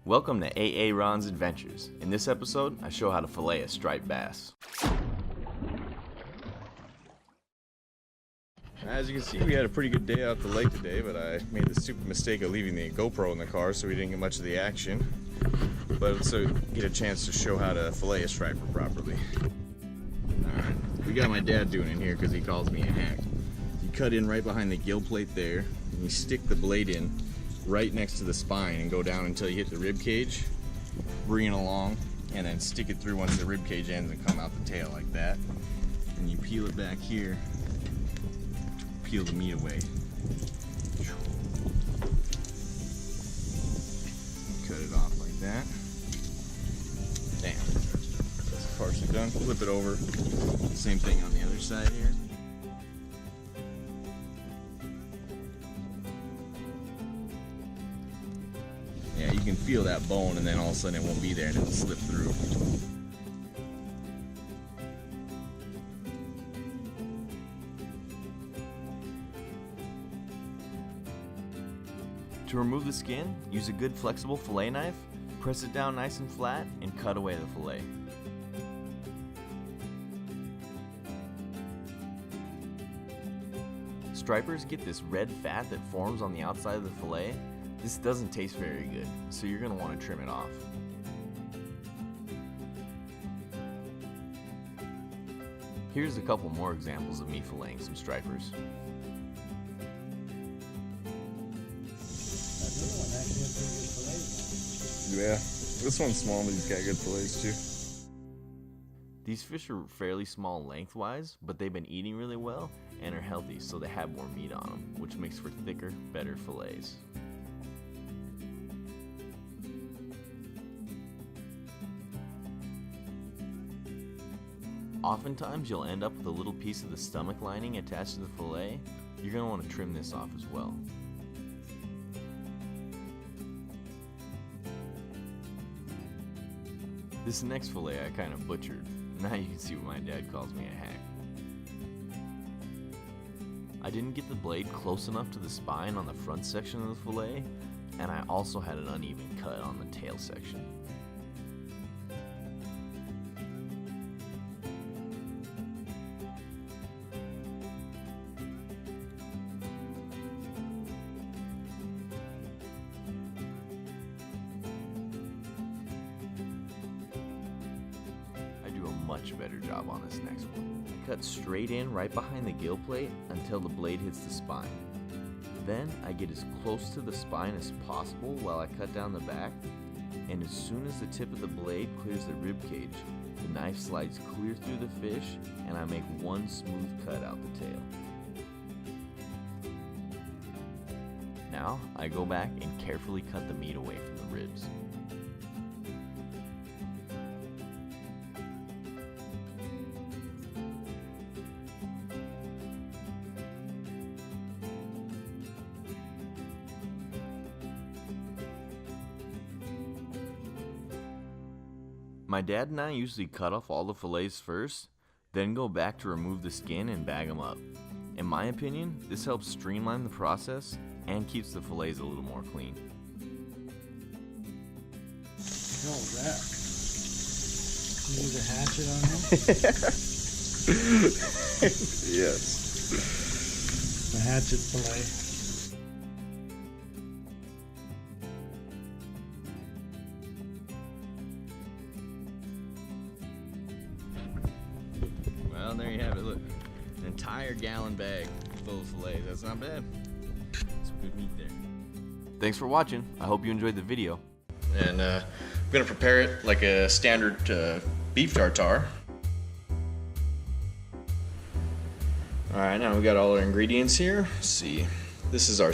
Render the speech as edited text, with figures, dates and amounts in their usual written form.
Welcome to A-Aron's Adventures. In this episode, I show how to fillet a striped bass. As you can see, we had a pretty good day out at the lake today, but I made the stupid mistake of leaving the GoPro in the car, so we didn't get much of the action. But so get a chance to show how to fillet a striper properly. We got my dad doing it here because he calls me a hack. You cut in right behind the gill plate there, and you stick the blade in right next to the spine and go down until you hit the rib cage. Bring it along, and then stick it through once the rib cage ends and come out the tail like that. And you peel it back here. Peel the meat away. Cut it off like that. Damn. That's partially done. Flip it over. Same thing on the other side here. Yeah, you can feel that bone and then all of a sudden it won't be there and it'll slip through. To remove the skin, use a good flexible fillet knife, press it down nice and flat, and cut away the fillet. Stripers get this red fat that forms on the outside of the fillet. This doesn't taste very good, so you're going to want to trim it off. Here's a couple more examples of me filleting some stripers. Yeah, this one's small, but he's got good fillets too. These fish are fairly small lengthwise, but they've been eating really well and are healthy, so they have more meat on them, which makes for thicker, better fillets. Oftentimes you'll end up with a little piece of the stomach lining attached to the fillet. You're going to want to trim this off as well. This next fillet I kind of butchered. Now you can see why my dad calls me a hack. I didn't get the blade close enough to the spine on the front section of the fillet, and I also had an uneven cut on the tail section. Much better job on this next one. I cut straight in right behind the gill plate until the blade hits the spine. Then I get as close to the spine as possible while I cut down the back, and as soon as the tip of the blade clears the rib cage, the knife slides clear through the fish and I make one smooth cut out the tail. Now I go back and carefully cut the meat away from the ribs. My dad and I usually cut off all the fillets first, then go back to remove the skin and bag them up. In my opinion, this helps streamline the process and keeps the fillets a little more clean. What was that? You use a hatchet on him? Yes. A hatchet fillet. Well, there you have it. Look, an entire gallon bag full of fillets. That's not bad. Some good meat there. Thanks for watching. I hope you enjoyed the video. And I'm gonna prepare it like a standard beef tartare. All right, now we got all our ingredients here. Let's see, this is our